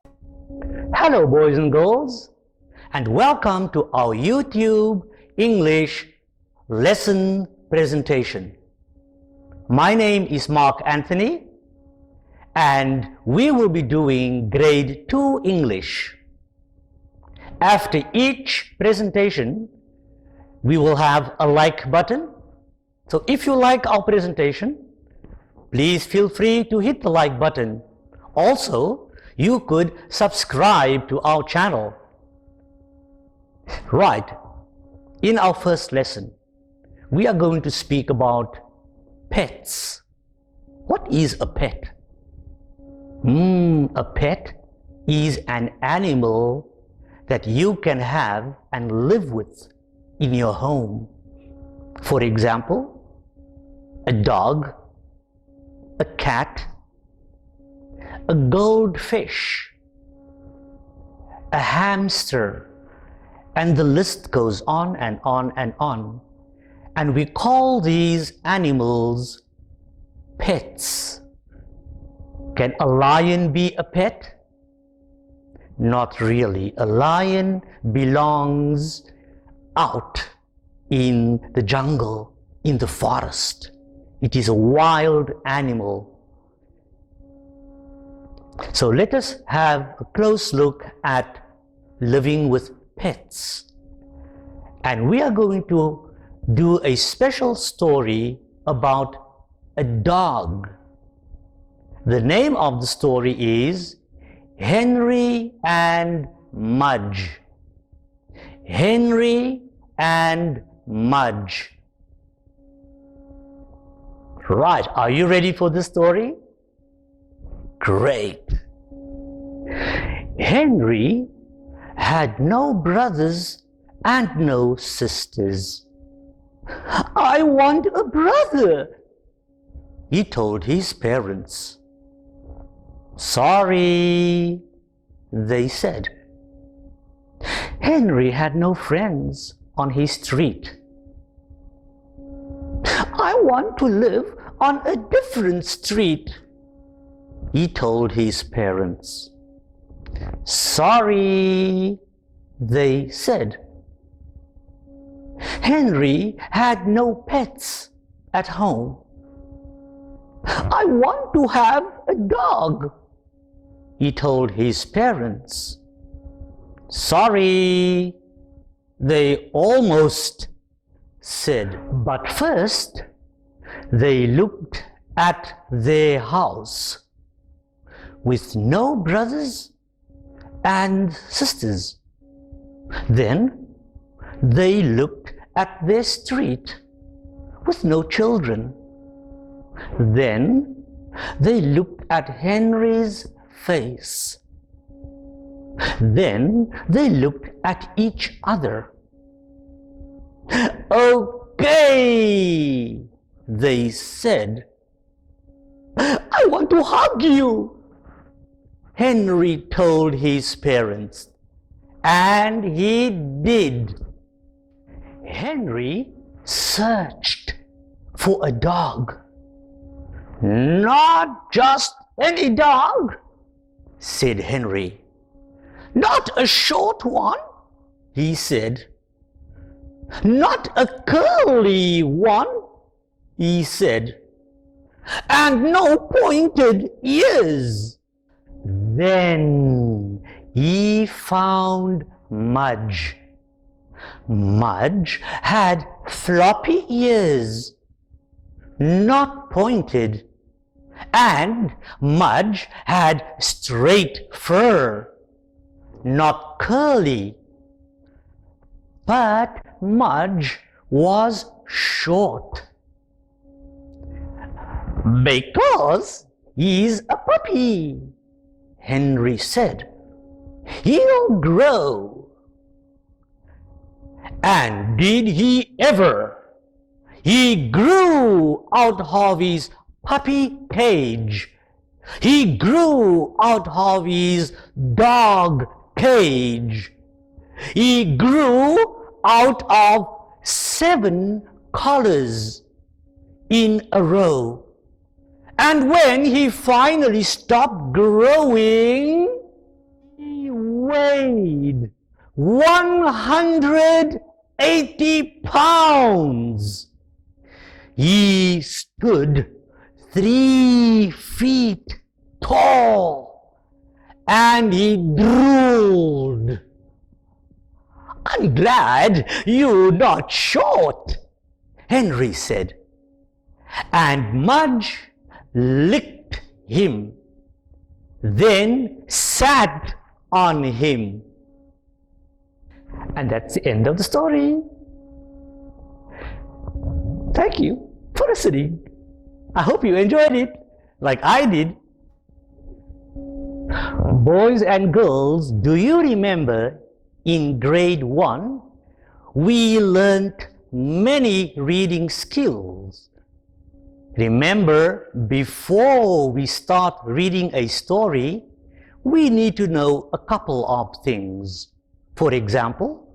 Hello boys and girls, and welcome to our YouTube English lesson presentation. My name is Mark Anthony, and we will be doing grade 2 English. After each presentation, we will have a like button. So if you like our presentation, please feel free to hit the like button. Also, you could subscribe to our channel. Right, in our first lesson, we are going to speak about pets. What is a pet? A pet is an animal that you can have and live with in your home. For example, a dog, a cat, a goldfish, a hamster, and the list goes on and on and on. And we call these animals pets. Can a lion be a pet? Not really. A lion belongs out in the jungle, in the forest. It is a wild animal. So let us have a close look at living with pets. And we are going to do a special story about a dog. The name of the story is Henry and Mudge. Henry and Mudge. Right, are you ready for the story? Great. Henry had no brothers and no sisters. I want a brother, he told his parents. Sorry, they said. Henry had no friends on his street. I want to live on a different street, he told his parents. Sorry, they said. Henry had no pets at home. I want to have a dog, he told his parents. Sorry, they almost said. But first, they looked at their house with no brothers and sisters. Then they looked at their street with no children. Then they looked at Henry's face. Then they looked at each other. Okay, they said. I want to hug you, Henry told his parents, and he did. Henry searched for a dog. Not just any dog, said Henry. Not a short one, he said. Not a curly one, he said. And no pointed ears. Then he found Mudge. Mudge had floppy ears, not pointed, and Mudge had straight fur, not curly. But Mudge was short. Because he's a puppy, Henry said. He'll grow. And did he ever? He grew out of his puppy cage. He grew out of his dog cage. He grew out of 7 collars in a row. And when he finally stopped growing, weighed 180 pounds. He stood 3 feet tall and he drooled. "I'm glad you're not short," Henry said. And Mudge licked him, then sat on him. And that's the end of the story. Thank you for listening. I hope you enjoyed it like I did. Boys and girls, do you remember in grade 1 we learned many reading skills? Remember, before we start reading a story, we need to know a couple of things. For example,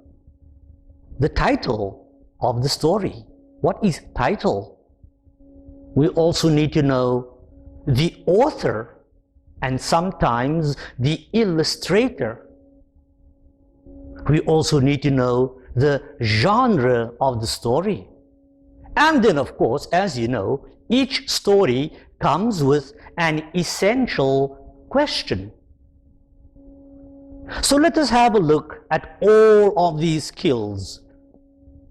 the title of the story. What is title? We also need to know the author and sometimes the illustrator. We also need to know the genre of the story. And then, of course, as you know, each story comes with an essential question. So let us have a look at all of these skills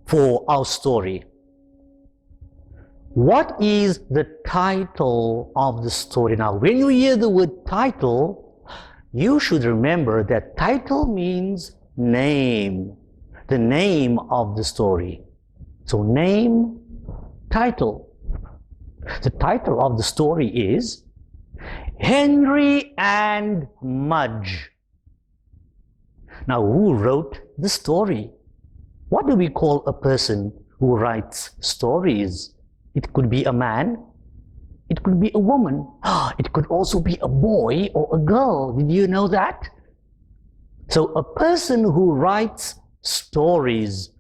for our story. What is the title of the story? Now, when you hear the word title, you should remember that title means name, the name of the story. So name, title. The title of the story is Henry and Mudge. Now, who wrote the story? What do we call a person who writes stories? It could be a man, it could be a woman, it could also be a boy or a girl. Did you know that? So a person who writes stories,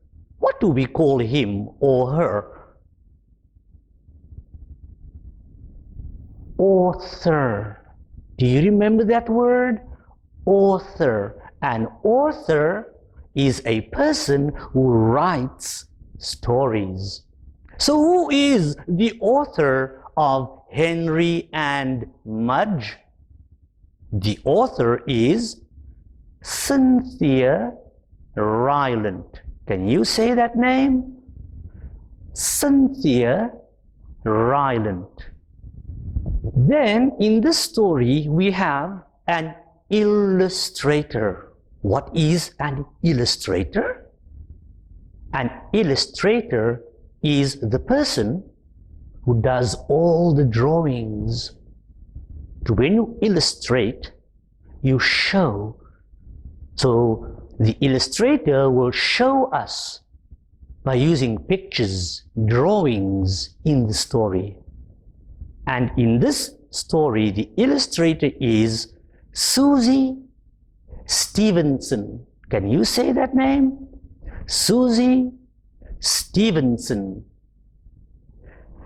what do we call him or her? Author. Do you remember that word? Author. An author is a person who writes stories. So who is the author of Henry and Mudge? The author is Cynthia Ryland. Can you say that name? Cynthia Ryland. Then in this story we have an illustrator. What is an illustrator? An illustrator is the person who does all the drawings. So when you illustrate, you show. So the illustrator will show us by using pictures, drawings in the story. And in this story, the illustrator is Susie Stevenson. Can you say that name? Susie Stevenson.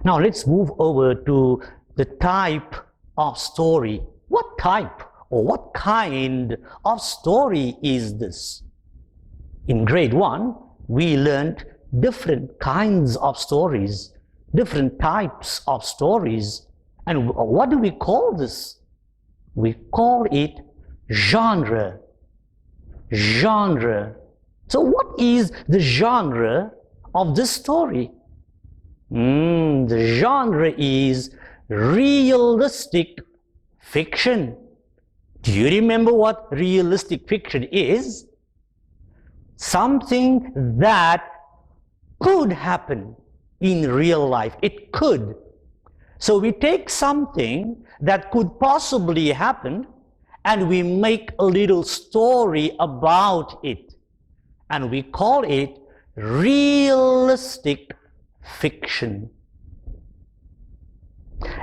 Now let's move over to the type of story. What type or what kind of story is this? In grade 1, we learned different kinds of stories, different types of stories. And what do we call this? We call it genre. Genre. So what is the genre of this story? The genre is realistic fiction. Do you remember what realistic fiction is? Something that could happen in real life. It could. So we take something that could possibly happen and we make a little story about it. And we call it realistic fiction.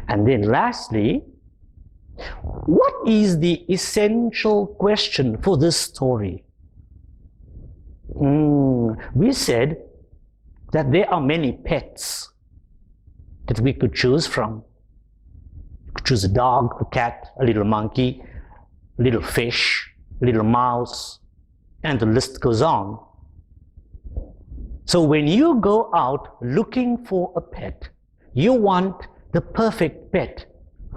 And then lastly, what is the essential question for this story? We said that there are many pets that we could choose from. You could choose a dog, a cat, a little monkey, a little fish, little mouse, and the list goes on. So when you go out looking for a pet, you want the perfect pet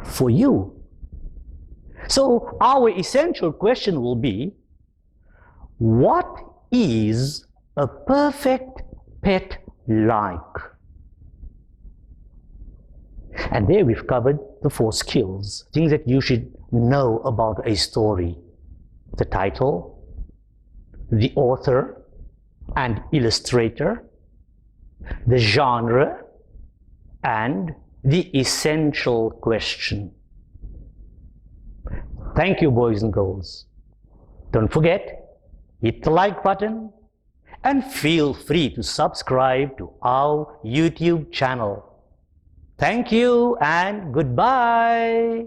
for you. So our essential question will be, what is a perfect pet like? And there we've covered the 4 skills, things that you should know about a story: the title, the author and illustrator, the genre, and the essential question. Thank you, boys and girls. Don't forget, hit the like button and feel free to subscribe to our YouTube channel. Thank you and goodbye.